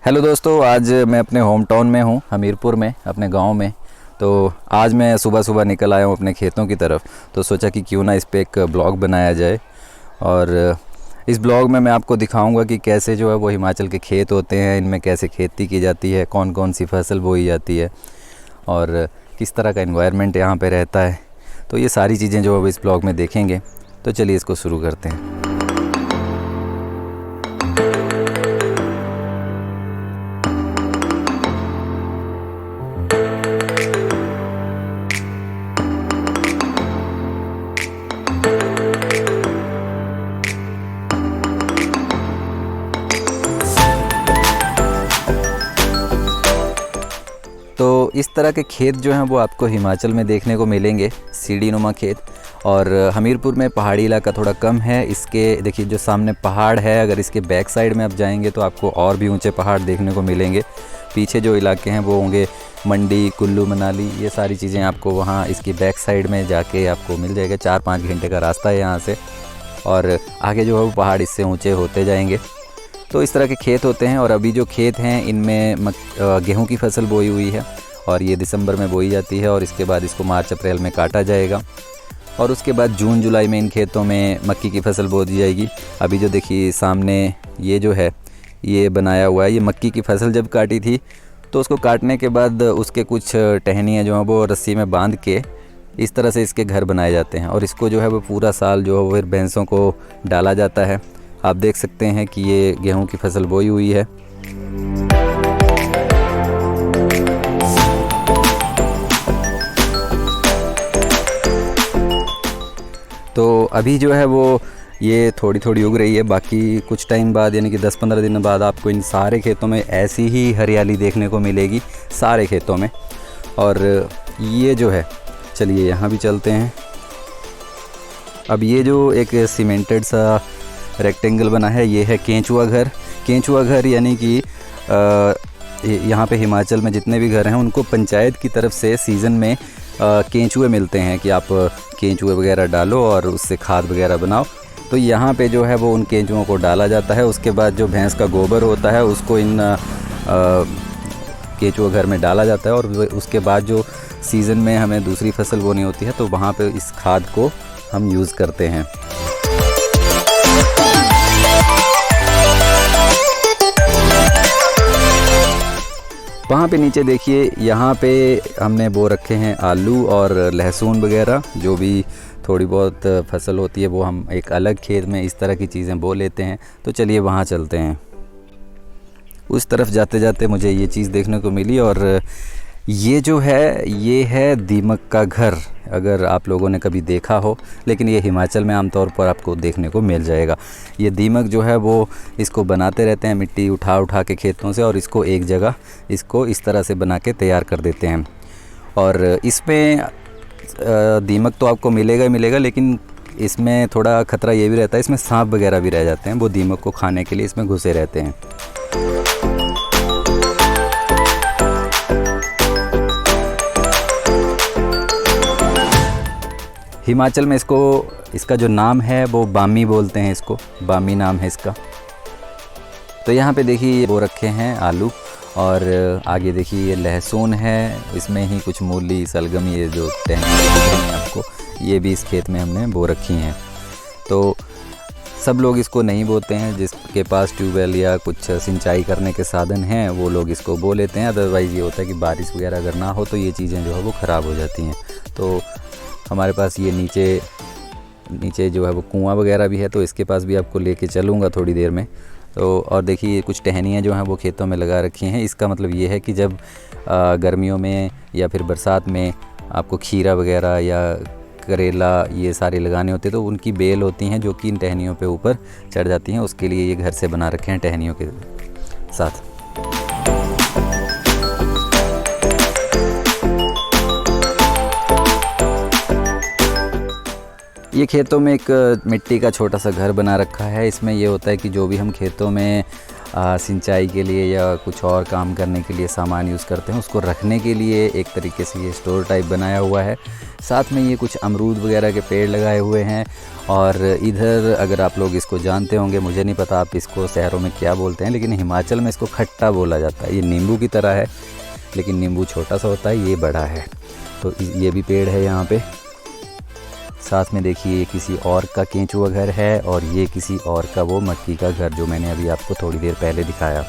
Hello दोस्तों, आज मैं अपने होम टाउन में हूँ, हमीरपुर में, अपने गांव में। तो आज मैं सुबह सुबह निकल आया हूँ अपने खेतों की तरफ। तो सोचा कि क्यों ना इस पे एक ब्लॉग बनाया जाए। और इस ब्लॉग में मैं आपको दिखाऊंगा कि कैसे जो है वो हिमाचल के खेत होते हैं, इनमें कैसे खेती की जाती है, कौन कौन सी फसल बोई जाती है और किस तरह का एनवायरनमेंट यहाँ पे रहता है। तो ये सारी चीज़ें जो अब इस ब्लॉग में देखेंगे। तो चलिए इसको शुरू करते हैं। तो इस तरह के खेत जो हैं वो आपको हिमाचल में देखने को मिलेंगे, सीढ़ी नुमा खेत। और हमीरपुर में पहाड़ी इलाका थोड़ा कम है। इसके देखिए जो सामने पहाड़ है, अगर इसके बैक साइड में आप जाएंगे तो आपको और भी ऊंचे पहाड़ देखने को मिलेंगे। पीछे जो इलाके हैं वो होंगे मंडी, कुल्लू मनाली, ये सारी चीज़ें आपको वहाँ इसकी बैक साइड में जाके आपको मिल जाएगा। 4-5 घंटे का रास्ता है यहाँ से, और आगे जो है वो पहाड़ इससे ऊँचे होते जाएंगे। तो इस तरह के खेत होते हैं। और अभी जो खेत हैं इनमें गेहूं की फसल बोई हुई है, और ये दिसंबर में बोई जाती है, और इसके बाद इसको मार्च अप्रैल में काटा जाएगा। और उसके बाद जून जुलाई में इन खेतों में मक्की की फसल बो दी जाएगी। अभी जो देखिए सामने ये जो है ये बनाया हुआ है, ये मक्की की फसल जब काटी थी तो उसको काटने के बाद उसके कुछ टहनियाँ जो हैं वो रस्सी में बांध के इस तरह से इसके घर बनाए जाते हैं। और इसको जो है वो पूरा साल जो है वो फिर भैंसों को डाला जाता है। आप देख सकते हैं कि ये गेहूं की फसल बोई हुई है। तो अभी जो है वो ये थोड़ी थोड़ी उग रही है। बाकी कुछ टाइम बाद यानी कि 10-15 दिन बाद आपको इन सारे खेतों में ऐसी ही हरियाली देखने को मिलेगी, सारे खेतों में। और ये जो है, चलिए यहाँ भी चलते हैं। अब ये जो एक सीमेंटेड सा रेक्टेंगल बना है, ये है केंचुआ घर। केंचुआ घर यानी कि यहाँ पे हिमाचल में जितने भी घर हैं उनको पंचायत की तरफ से सीज़न में केंचुए मिलते हैं कि आप केंचुए वगैरह डालो और उससे खाद वगैरह बनाओ। तो यहाँ पे जो है वो उन केंचुओं को डाला जाता है। उसके बाद जो भैंस का गोबर होता है उसको इन केंचुआ घर में डाला जाता है। और उसके बाद जो सीज़न में हमें दूसरी फसल बोनी होती है तो वहाँ पे इस खाद को हम यूज़ करते हैं। वहाँ पे नीचे देखिए, यहाँ पे हमने बो रखे हैं आलू और लहसुन वगैरह। जो भी थोड़ी बहुत फसल होती है वो हम एक अलग खेत में इस तरह की चीज़ें बो लेते हैं। तो चलिए वहाँ चलते हैं। उस तरफ जाते जाते मुझे ये चीज़ देखने को मिली, और ये जो है ये है दीमक का घर। अगर आप लोगों ने कभी देखा हो, लेकिन ये हिमाचल में आमतौर पर आपको देखने को मिल जाएगा। ये दीमक जो है वो इसको बनाते रहते हैं, मिट्टी उठा उठा के खेतों से, और इसको एक जगह इसको इस तरह से बना के तैयार कर देते हैं। और इसमें दीमक तो आपको मिलेगा ही मिलेगा, लेकिन इसमें थोड़ा ख़तरा ये भी रहता है, इसमें सांप वगैरह भी रह जाते हैं। वो दीमक को खाने के लिए इसमें घुसे रहते हैं। हिमाचल में इसका जो नाम है वो बामी बोलते हैं, इसको बामी नाम है इसका। तो यहाँ पे देखिए वो रखे हैं आलू, और आगे देखिए ये लहसुन है, इसमें ही कुछ मूली, सलगम, ये जो टहनियाँ दिख रही हैं आपको, ये भी इस खेत में हमने बो रखी हैं। तो सब लोग इसको नहीं बोते हैं, जिसके पास ट्यूबवेल या कुछ सिंचाई करने के साधन हैं वो लोग इसको बो लेते हैं। अदरवाइज़ ये होता है कि बारिश वगैरह अगर ना हो तो ये चीज़ें जो है वो ख़राब हो जाती हैं। तो हमारे पास ये नीचे जो है वो कुआं वगैरह भी है, तो इसके पास भी आपको लेके चलूँगा थोड़ी देर में। तो और देखिए कुछ टहनियाँ जो हैं वो खेतों में लगा रखी हैं। इसका मतलब ये है कि जब गर्मियों में या फिर बरसात में आपको खीरा वगैरह या करेला ये सारे लगाने होते हैं तो उनकी बेल होती हैं जो कि इन टहनियों पे ऊपर चढ़ जाती हैं। उसके लिए ये घर से बना रखे हैं टहनियों के साथ। ये खेतों में एक मिट्टी का छोटा सा घर बना रखा है। इसमें ये होता है कि जो भी हम खेतों में सिंचाई के लिए या कुछ और काम करने के लिए सामान यूज़ करते हैं, उसको रखने के लिए एक तरीके से ये स्टोर टाइप बनाया हुआ है। साथ में ये कुछ अमरूद वगैरह के पेड़ लगाए हुए हैं। और इधर अगर आप लोग इसको जानते होंगे, मुझे नहीं पता आप इसको शहरों में क्या बोलते हैं, लेकिन हिमाचल में इसको खट्टा बोला जाता है। ये नींबू की तरह है, लेकिन नींबू छोटा सा होता है, ये बड़ा है। तो ये भी पेड़ है यहाँ पे। साथ में देखिए किसी और का केंचुआ घर है और ये किसी और का वो मक्की का घर जो मैंने अभी आपको थोड़ी देर पहले दिखाया।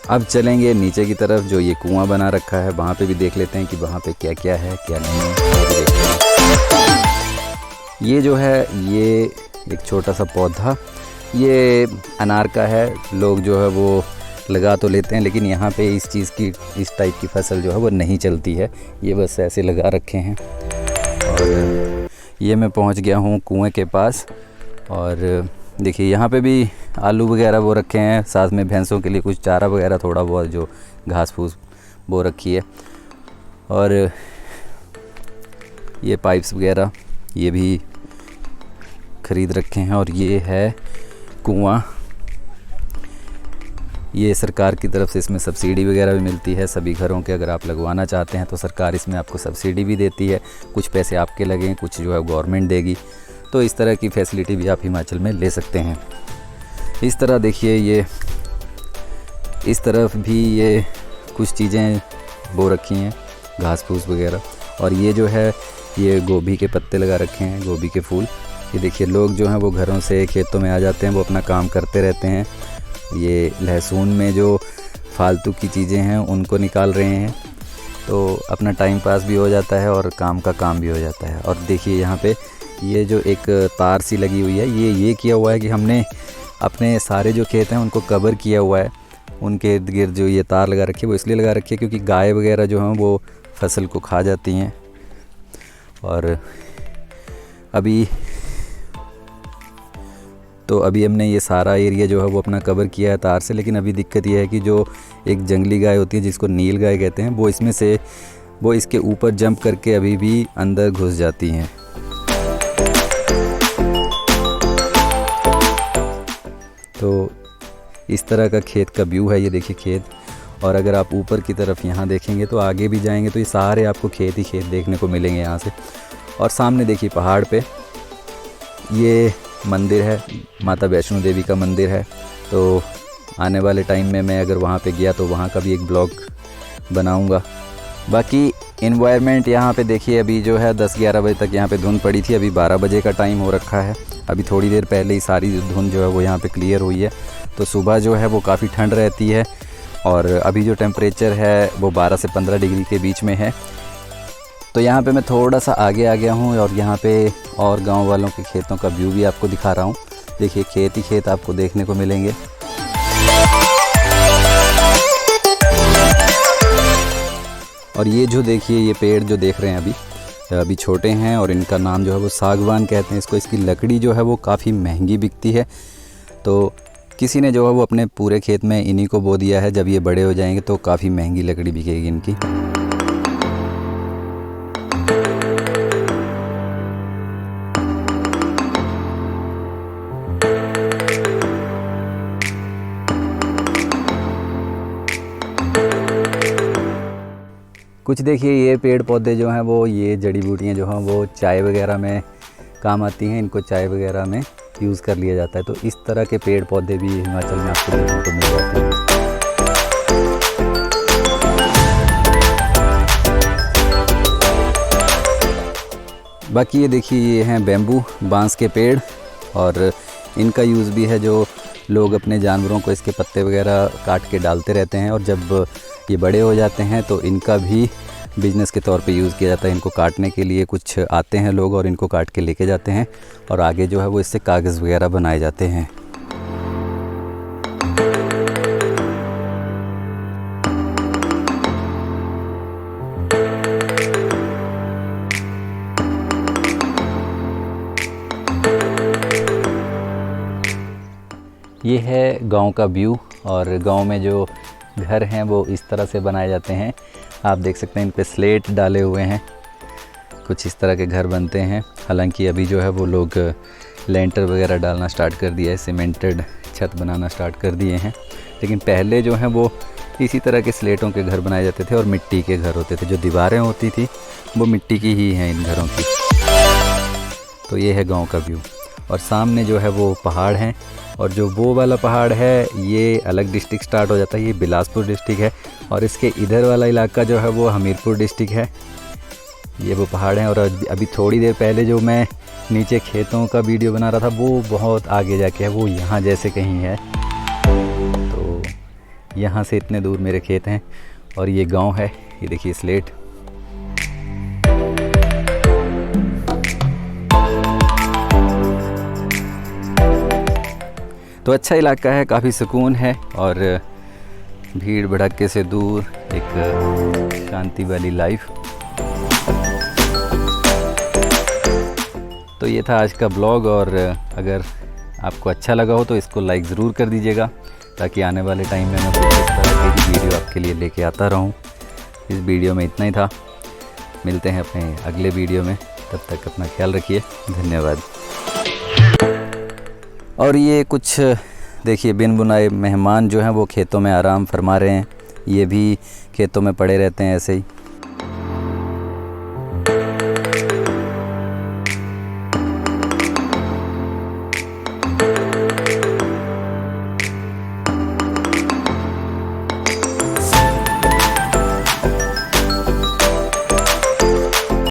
अब चलेंगे नीचे की तरफ, जो ये कुआं बना रखा है वहाँ पे भी देख लेते हैं कि वहाँ पे क्या क्या है क्या नहीं है, वो भी देखते हैं। ये जो है ये एक छोटा सा पौधा, ये अनार का है। लोग जो है वो लगा तो लेते हैं, लेकिन यहाँ पे इस चीज़ की, इस टाइप की फसल जो है वो नहीं चलती है, ये बस ऐसे लगा रखे हैं। और ये मैं पहुंच गया हूं कुएं के पास। और देखिए यहाँ पे भी आलू वगैरह बो रखे हैं, साथ में भैंसों के लिए कुछ चारा वगैरह थोड़ा बहुत जो घास फूस बो रखी है। और ये पाइप्स वगैरह ये भी ख़रीद रखे हैं। और ये है कुआं, ये सरकार की तरफ से इसमें सब्सिडी वगैरह भी मिलती है सभी घरों के। अगर आप लगवाना चाहते हैं तो सरकार इसमें आपको सब्सिडी भी देती है, कुछ पैसे आपके लगें, कुछ जो है गवर्नमेंट देगी। तो इस तरह की फैसिलिटी भी आप हिमाचल में ले सकते हैं। इस तरह देखिए ये इस तरफ भी ये कुछ चीज़ें बो रखी हैं, घास फूस वगैरह। और ये जो है ये गोभी के पत्ते लगा रखे हैं, गोभी के फूल। ये देखिए लोग जो हैं वो घरों से खेतों में आ जाते हैं, वो अपना काम करते रहते हैं। ये लहसुन में जो फालतू की चीज़ें हैं उनको निकाल रहे हैं, तो अपना टाइम पास भी हो जाता है और काम का काम भी हो जाता है। और देखिए यहाँ पे ये जो एक तार सी लगी हुई है, ये किया हुआ है कि हमने अपने सारे जो खेत हैं उनको कवर किया हुआ है। उनके इर्द गिर्द जो ये तार लगा रखी है वो इसलिए लगा रखी है क्योंकि गाय वगैरह जो हैं वो फसल को खा जाती हैं। और अभी हमने ये सारा एरिया जो है वो अपना कवर किया है तार से। लेकिन अभी दिक्कत ये है कि जो एक जंगली गाय होती है जिसको नील गाय कहते हैं, वो इसके ऊपर जंप करके अभी भी अंदर घुस जाती हैं। तो इस तरह का खेत का व्यू है, ये देखिए खेत। और अगर आप ऊपर की तरफ यहाँ देखेंगे तो आगे भी जाएंगे तो ये सारे आपको खेत ही खेत देखने को मिलेंगे यहाँ से। और सामने देखिए पहाड़ पे ये मंदिर है, माता वैष्णो देवी का मंदिर है। तो आने वाले टाइम में मैं अगर वहाँ पे गया तो वहाँ का भी एक ब्लॉग बनाऊँगा। बाकी इन्वायरमेंट यहाँ पे देखिए अभी जो है 10-11 बजे तक यहाँ पे धुंध पड़ी थी, अभी 12 बजे का टाइम हो रखा है। अभी थोड़ी देर पहले ही सारी धुंध जो है वो यहाँ पे क्लियर हुई है। तो सुबह जो है वो काफ़ी ठंड रहती है और अभी जो टेम्परेचर है वो 12 से 15 डिग्री के बीच में है। तो यहाँ पे मैं थोड़ा सा आगे आ गया हूँ और यहाँ पे और गांव वालों के खेतों का व्यू भी आपको दिखा रहा हूँ। देखिए खेत ही खेत आपको देखने को मिलेंगे। और ये जो देखिए ये पेड़ जो देख रहे हैं अभी छोटे हैं और इनका नाम जो है वो सागवान कहते हैं इसको। इसकी लकड़ी जो है वो काफ़ी महंगी बिकती है। तो किसी ने जो है वो अपने पूरे खेत में इन्हीं को बो दिया है। जब ये बड़े हो जाएंगे तो काफ़ी महंगी लकड़ी बिकेगी इनकी। कुछ देखिए ये पेड़ पौधे जो हैं वो, ये जड़ी बूटियाँ जो हैं वो चाय वगैरह में काम आती हैं, इनको चाय वगैरह में यूज़ कर लिया जाता है। तो इस तरह के पेड़ पौधे भी हिमाचल में आपको देखने को मिल जाते हैं। बाकी ये देखिए ये हैं बैम्बू, बांस के पेड़। और इनका यूज़ भी है, जो लोग अपने जानवरों को इसके पत्ते वगैरह काट के डालते रहते हैं और जब ये बड़े हो जाते हैं तो इनका भी बिज़नेस के तौर पे यूज़ किया जाता है। इनको काटने के लिए कुछ आते हैं लोग और इनको काट के लेके जाते हैं और आगे जो है वो इससे कागज़ वगैरह बनाए जाते हैं। ये है गांव का व्यू। और गांव में जो घर हैं वो इस तरह से बनाए जाते हैं, आप देख सकते हैं इन पे स्लेट डाले हुए हैं। कुछ इस तरह के घर बनते हैं। हालांकि अभी जो है वो लोग लेंटर वगैरह डालना स्टार्ट कर दिया है, सीमेंटेड छत बनाना स्टार्ट कर दिए हैं। लेकिन पहले जो हैं वो इसी तरह के स्लेटों के घर बनाए जाते थे और मिट्टी के घर होते थे। जो दीवारें होती थी वो मिट्टी की ही हैं इन घरों की। तो ये है गांव का व्यू और सामने जो है वो पहाड़ हैं और जो वो वाला पहाड़ है ये अलग डिस्ट्रिक्ट स्टार्ट हो जाता है, ये बिलासपुर डिस्ट्रिक्ट है और इसके इधर वाला इलाका जो है वो हमीरपुर डिस्ट्रिक्ट है। ये वो पहाड़ हैं और अभी थोड़ी देर पहले जो मैं नीचे खेतों का वीडियो बना रहा था वो बहुत आगे जाके है, वो यहाँ जैसे कहीं है। तो यहाँ से इतने दूर मेरे खेत हैं और ये गांव है। ये देखिए स्लेट। तो अच्छा इलाका है, काफ़ी सुकून है और भीड़ भड़क्के से दूर एक शांति वाली लाइफ। तो ये था आज का ब्लॉग और अगर आपको अच्छा लगा हो तो इसको लाइक ज़रूर कर दीजिएगा ताकि आने वाले टाइम में मैं इस तरह की वीडियो आपके लिए लेके आता रहूं। इस वीडियो में इतना ही था, मिलते हैं अपने अगले वीडियो में, तब तक अपना ख्याल रखिए, धन्यवाद। और ये कुछ देखिए बिन बुनाए मेहमान जो हैं वो खेतों में आराम फरमा रहे हैं, ये भी खेतों में पड़े रहते हैं ऐसे ही।